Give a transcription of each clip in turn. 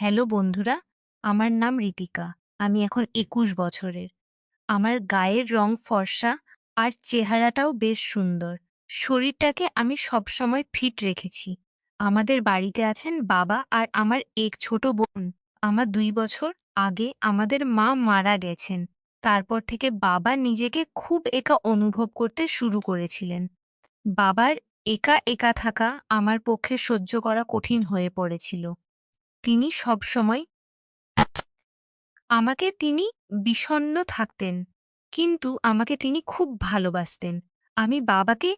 Hello বন্ধুরা, আমার নাম ঋতিকা। আমি এখন ২১ বছরের। আমার গায়ের রং ফর্সা আর চেহারাটাও বেশ সুন্দর। শরীরটাকে আমি সবসময় ফিট রেখেছি। আমাদের বাড়িতে আছেন বাবা আর আমার এক ছোট বোন। আমার ২ বছর আগে আমাদের মা মারা গেছেন। তারপর থেকে বাবা নিজেকে খুব একা অনুভব করতে শুরু করেছিলেন। বাবার একা একা থাকা আমার পক্ষে সহ্য করা কঠিন হয়ে পড়েছিল। তিনি সবসময় তিনি বিষণ্ণ থাকতেন, কিন্তু আমাকে তিনি খুব ভালোবাসতেন। আমি বাবাকে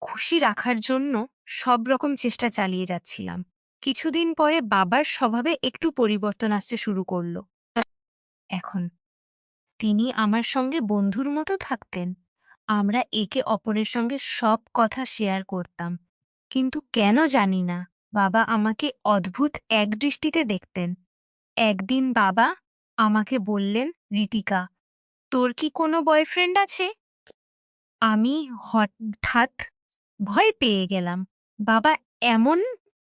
খুশি রাখার জন্য সব রকম চেষ্টা চালিয়ে যাচ্ছিলাম। কিছুদিন পরে বাবার স্বভাবে একটু পরিবর্তন আসতে শুরু করল। এখন তিনি আমার সঙ্গে বন্ধুর মতো থাকতেন। আমরা একে অপরের সঙ্গে সব কথা শেয়ার করতাম। কিন্তু কেন জানি না, বাবা আমাকে অদ্ভুত একদৃষ্টিতে দেখতেন। একদিন বাবা আমাকে বললেন, "ঋতিকা, তোর কি কোনো বয়ফ্রেন্ড আছে?" আমি হঠাৎ ভয় পেয়ে গেলাম। বাবা এমন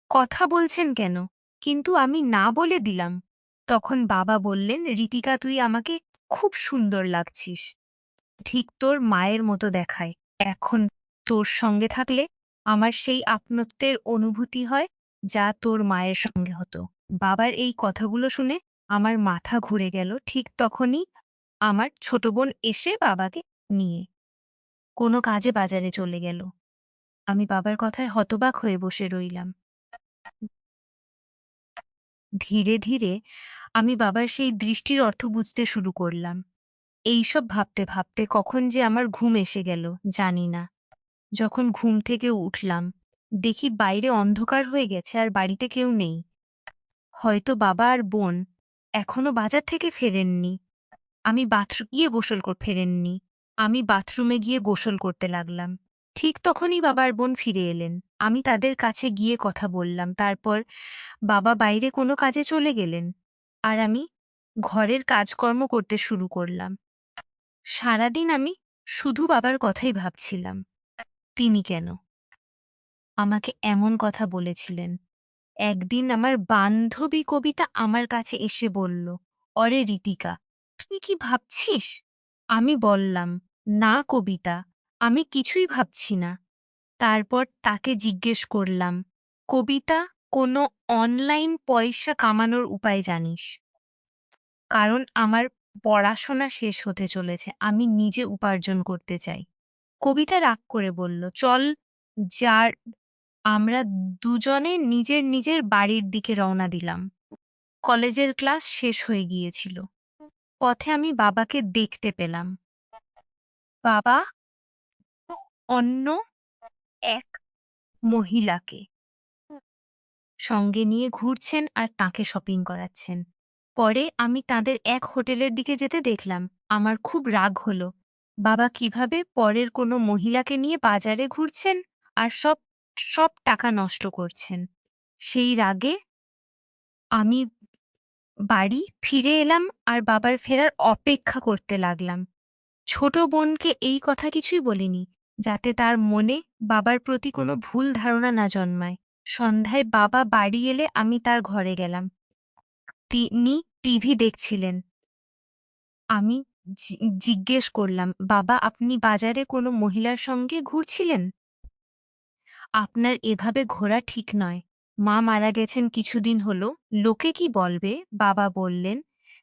কথা বলছেন কেন? কিন্তু আমি না বলে দিলাম। তখন বাবা বললেন, "ঋতিকা, তুই আমাকে খুব সুন্দর লাগছিস। ঠিক তোর মায়ের মতো দেখায়। এখন তোর সঙ্গে থাকলে আমার সেই আপনত্বের অনুভূতি হয়, যা তোর মায়ের সঙ্গে হতো।" বাবার এই কথাগুলো শুনে আমার মাথা ঘুরে গেল। ঠিক তখনই আমার ছোট বোন এসে বাবাকে নিয়ে কোনো কাজে বাজারে চলে গেল। আমি বাবার কথায় হতবাক হয়ে বসে রইলাম। ধীরে ধীরে আমি বাবার সেই দৃষ্টির অর্থ বুঝতে শুরু করলাম। এইসব ভাবতে ভাবতে কখন যে আমার ঘুম এসে গেল জানি না। যখন ঘুম থেকে উঠলাম, দেখি বাইরে অন্ধকার হয়ে গেছে আর বাড়িতে কেউ নেই। হয়তো বাবা আর বোন এখনো বাজার থেকে ফেরেননি। আমি বাথরু গিয়ে গোসল কর ফেরেননি। আমি বাথরুমে গিয়ে গোসল করতে লাগলাম। ঠিক তখনই বাবা আর বোন ফিরে এলেন। আমি তাদের কাছে গিয়ে কথা বললাম। তারপর বাবা বাইরে কোনো কাজে চলে গেলেন। আর আমি ঘরের কাজকর্ম করতে শুরু করলাম। সারাদিন আমি শুধু বাবার কথাই ভাবছিলাম। তিনি কেন আমাকে এমন কথা বলেছিলেন? একদিন আমার বান্ধবী কবিতা আমার কাছে এসে বলল, "অরে ঋতিকা, তুই কি ভাবছিস?" আমি বললাম, "না কবিতা, আমি কিছুই ভাবছি না।" তারপর তাকে জিজ্ঞেস করলাম, "কবিতা, কোনো অনলাইন পয়সা কামানোর উপায় জানিস? কারণ আমার পড়াশোনা শেষ হতে চলেছে। আমি নিজে উপার্জন করতে চাই।" কবিতা রাগ করে বলল, "চল, যার।" আমরা দুজনে নিজের নিজের বাড়ির দিকে রওনা দিলাম। কলেজের ক্লাস শেষ হয়ে গিয়েছিল। পথে আমি বাবাকে দেখতে পেলাম। বাবা অন্য এক মহিলাকে সঙ্গে নিয়ে ঘুরছেন আর তাকে শপিং করাচ্ছেন। পরে আমি তাদের এক হোটেলের দিকে যেতে দেখলাম। আমার খুব রাগ হলো। বাবা কিভাবে পরের কোনো মহিলাকে নিয়ে বাজারে ঘুরছেন আর সব সব টাকা নষ্ট করছেন। সেই রাগে আমি বাড়ি ফিরে এলাম আর বাবার ফেরার অপেক্ষা করতে লাগলাম। ছোট বোনকে এই কথা কিছুই বলিনি, যাতে তার মনে বাবার প্রতি কোনো ভুল ধারণা না জন্মায়। সন্ধ্যায় বাবা বাড়ি এলে আমি তার ঘরে গেলাম। তিনি টিভি দেখছিলেন। আমি জিজ্ঞেস করলাম, "বাবা, আপনি বাজারে কোনো মহিলার সঙ্গে ঘুরছিলেন? আপনার এভাবে ঘোরা ঠিক নয়। মা মারা গেছেন কিছুদিন হলো। লোকে কি বলবে?" বাবা বললেন,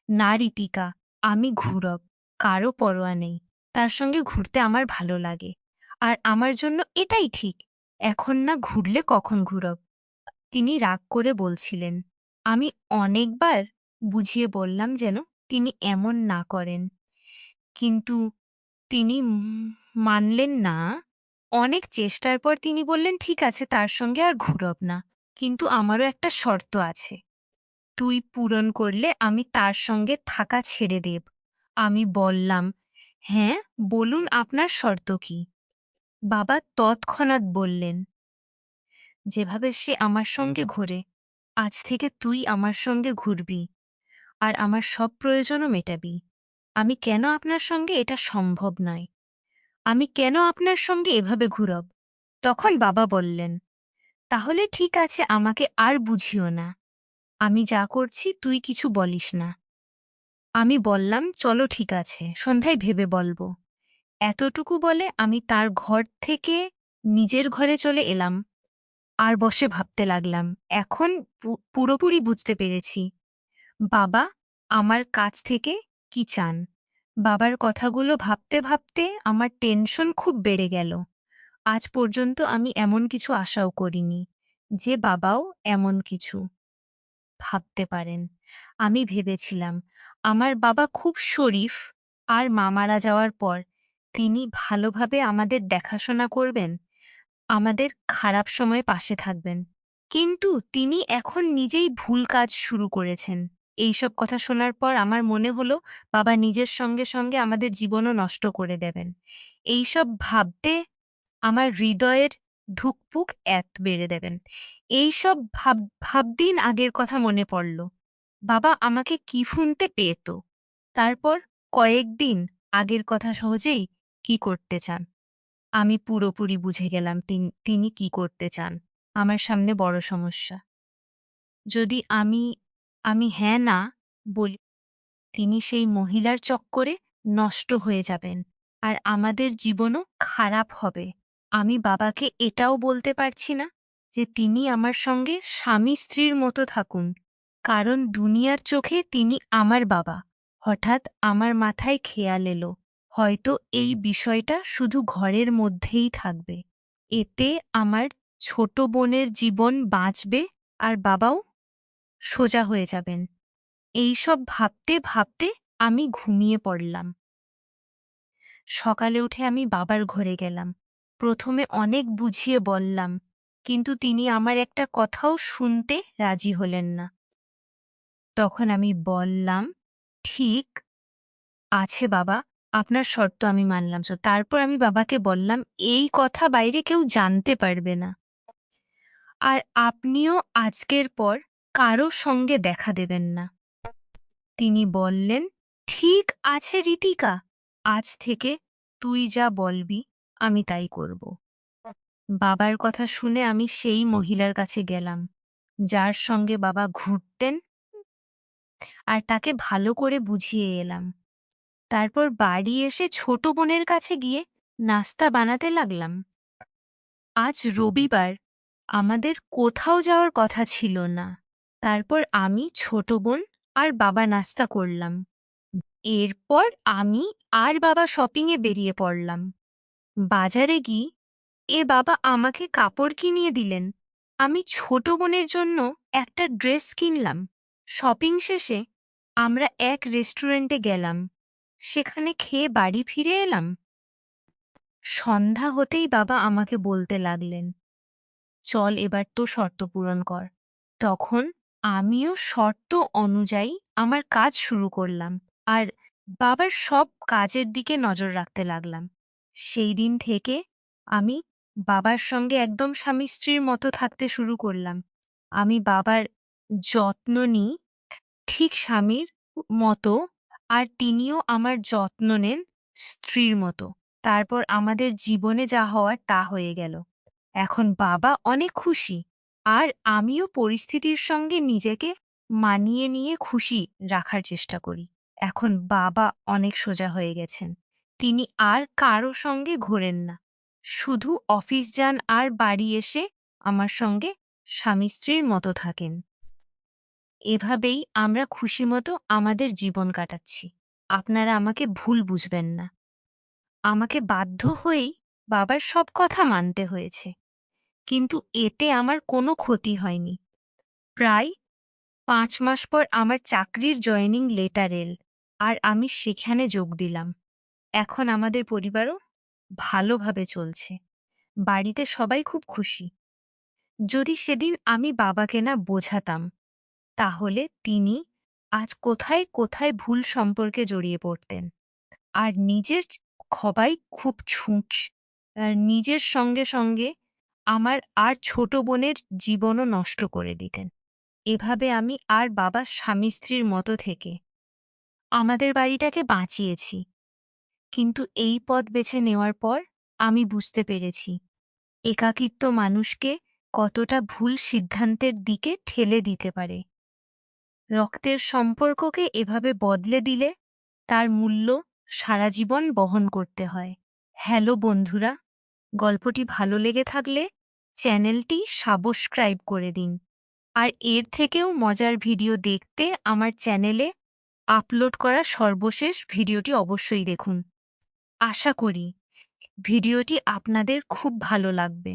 "না ঋতিকা, আমি ঘুরব। কারো পরোয়া নেই। তার সঙ্গে ঘুরতে আমার ভালো লাগে। আর আমার জন্য এটাই ঠিক। এখন না ঘুরলে কখন ঘুরব?" তিনি রাগ করে বলছিলেন। আমি অনেকবার বুঝিয়ে বললাম যেন তিনি এমন না করেন। কিন্তু তিনি মানলেন না। অনেক চেষ্টার পর তিনি বললেন, "ঠিক আছে, তার সঙ্গে আর ঘুরব না। কিন্তু আমারও একটা শর্ত আছে। তুই পূরণ করলে আমি তার সঙ্গে থাকা ছেড়ে দেব।" আমি বললাম, "হ্যাঁ, বলুন আপনার শর্ত কি?" বাবা তৎক্ষণাৎ বললেন, "যেভাবে সে আমার সঙ্গে ঘোরে, আজ থেকে তুই আমার সঙ্গে ঘুরবি আর আমার সব প্রয়োজনও মেটাবি। আমি কেন আপনার সঙ্গে এটা সম্ভব নয়? আমি কেন আপনার সঙ্গে এভাবে ঘুরব?" তখন বাবা বললেন, "তাহলে ঠিক আছে, আমাকে আর বুঝিও না। আমি যা করছি তুই কিছু বলিস না। আমি বললাম, চলো ঠিক আছে, সন্ধ্যায় ভেবে বলবো। এতটুকু বলে আমি তার ঘর থেকে নিজের ঘরে চলে এলাম আর বসে ভাবতে লাগলাম। এখন পুরোপুরি বুঝতে পেরেছি বাবা আমার কাছ থেকে কি চান। বাবার কথাগুলো ভাবতে ভাবতে আমার টেনশন খুব বেড়ে গেল। আজ পর্যন্ত আমি এমন কিছু আশাও করিনি যে বাবাও এমন কিছু ভাবতে পারেন। আমি ভেবেছিলাম আমার বাবা খুব শরীফ, আর মা মারা যাওয়ার পর তিনি ভালোভাবে আমাদের দেখাশোনা করবেন, আমাদের খারাপ সময়ে পাশে থাকবেন। কিন্তু তিনি এখন নিজেই ভুল কাজ শুরু করেছেন। এইসব কথা শোনার পর আমার মনে হলো বাবা নিজের সঙ্গে সঙ্গে আমাদের জীবনও নষ্ট করে দেবেন। এইসব ভাবতে আমার হৃদয়ের ধুকপুক এত বেড়ে দেবেন। এইসব ভাবদিন আগের কথা মনে পড়ল। বাবা আমাকে কি শুনতে পেত। তারপর কয়েকদিন আগের কথা সহজেই কি করতে চান। আমি পুরোপুরি বুঝে গেলাম তিনি কি করতে চান। আমার সামনে বড় সমস্যা। যদি আমি আমি হ্যাঁ না বলি, তিনি সেই মহিলার চক্করে নষ্ট হয়ে যাবেন আর আমাদের জীবনও খারাপ হবে। আমি বাবাকে এটাও বলতে পারছি না যে তিনি আমার সঙ্গে স্বামী স্ত্রীর মতো থাকুন, কারণ দুনিয়ার চোখে তিনি আমার বাবা। হঠাৎ আমার মাথায় খেয়াল এলো, হয়তো এই বিষয়টা শুধু ঘরের মধ্যেই থাকবে। এতে আমার ছোট বোনের জীবন বাঁচবে আর বাবাও সোজা হয়ে যাবেন। এইসব ভাবতে ভাবতে আমি ঘুমিয়ে পড়লাম। সকালে উঠে আমি বাবার ঘরে গেলাম। প্রথমে অনেক বুঝিয়ে বললাম, কিন্তু তিনি আমার একটা কথাও শুনতে রাজি হলেন না। তখন আমি বললাম, ঠিক আছে বাবা, আপনার শর্ত আমি মানলাম। তারপর আমি বাবাকে বললাম, এই কথা বাইরে কেউ জানতে পারবে না। আর আপনিও আজকের পর কারো সঙ্গে দেখা দেবেন না। তিনি বললেন, ঠিক আছে ঋতিকা, আজ থেকে তুই যা বলবি আমি তাই করব। বাবার কথা শুনে আমি সেই মহিলার কাছে গেলাম যার সঙ্গে বাবা ঘুরতেন, আর তাকে ভালো করে বুঝিয়ে এলাম। তারপর বাড়ি এসে ছোট বোনের কাছে গিয়ে নাস্তা বানাতে লাগলাম। আজ রবিবার, আমাদের কোথাও যাওয়ার কথা ছিল না। তারপর আমি, ছোট বোন আর বাবা নাস্তা করলাম। এরপর আমি আর বাবা শপিংয়ে বেরিয়ে পড়লাম। বাজারে গিয়ে বাবা আমাকে কাপড় কিনিয়ে দিলেন। আমি ছোট বোনের জন্য একটা ড্রেস কিনলাম। শপিং শেষে আমরা এক রেস্টুরেন্টে গেলাম। সেখানে খেয়ে বাড়ি ফিরে এলাম। সন্ধ্যা হতেই বাবা আমাকে বলতে লাগলেন, চল এবার তো শর্ত পূরণ কর। তখন আমিও শর্ত অনুযায়ী আমার কাজ শুরু করলাম আর বাবার সব কাজের দিকে নজর রাখতে লাগলাম। সেই দিন থেকে আমি বাবার সঙ্গে একদম স্বামী স্ত্রীর মতো থাকতে শুরু করলাম। আমি বাবার যত্ন নিই ঠিক স্বামীর মতো, আর তিনিও আমার যত্ন নেন স্ত্রীর মতো। তারপর আমাদের জীবনে যা হওয়ার তা হয়ে গেল। এখন বাবা অনেক খুশি, আর আমিও পরিস্থিতির সঙ্গে নিজেকে মানিয়ে নিয়ে খুশি রাখার চেষ্টা করি। এখন বাবা অনেক সোজা হয়ে গেছেন। তিনি আর কারো সঙ্গে ঘোরেন না। শুধু অফিস যান আর বাড়ি এসে আমার সঙ্গে স্বামী স্ত্রীর মতো থাকেন। এভাবেই আমরা খুশিমতো আমাদের জীবন কাটাচ্ছি। আপনারা আমাকে ভুল বুঝবেন না। আমাকে বাধ্য হয়েই বাবার সব কথা মানতে হয়েছে। কিন্তু এতে আমার কোনো ক্ষতি হয়নি। প্রায় ৫ মাস পর আমার চাকরির জয়েনিং লেটার এল, আর আমি সেখানে যোগ দিলাম। এখন আমাদের পরিবারও ভালোভাবে চলছে। বাড়িতে সবাই খুব খুশি। যদি সেদিন আমি বাবাকে না বোঝাতাম, তাহলে তিনি আজ কোথায় কোথায় ভুল সম্পর্কে জড়িয়ে পড়তেন। আর নিজের সবাই খুব নিজের সঙ্গে সঙ্গে আমার আর ছোট বোনের জীবনও নষ্ট করে দিতেন। এভাবে আমি আর বাবা স্বামী স্ত্রীর মতো থেকে আমাদের বাড়িটাকে বাঁচিয়েছি। কিন্তু এই পথ বেছে নেওয়ার পর আমি বুঝতে পেরেছি একাকিত্ব মানুষকে কতটা ভুল সিদ্ধান্তের দিকে ঠেলে দিতে পারে। রক্তের সম্পর্ককে এভাবে বদলে দিলে তার মূল্য সারা জীবন বহন করতে হয়। হ্যালো বন্ধুরা, গল্পটি ভালো লেগে থাকলে চ্যানেলটি সাবস্ক্রাইব করে দিন। আর এর থেকেও মজার ভিডিও দেখতে আমার চ্যানেলে আপলোড করা সর্বশেষ ভিডিওটি অবশ্যই দেখুন। আশা করি ভিডিওটি আপনাদের খুব ভালো লাগবে।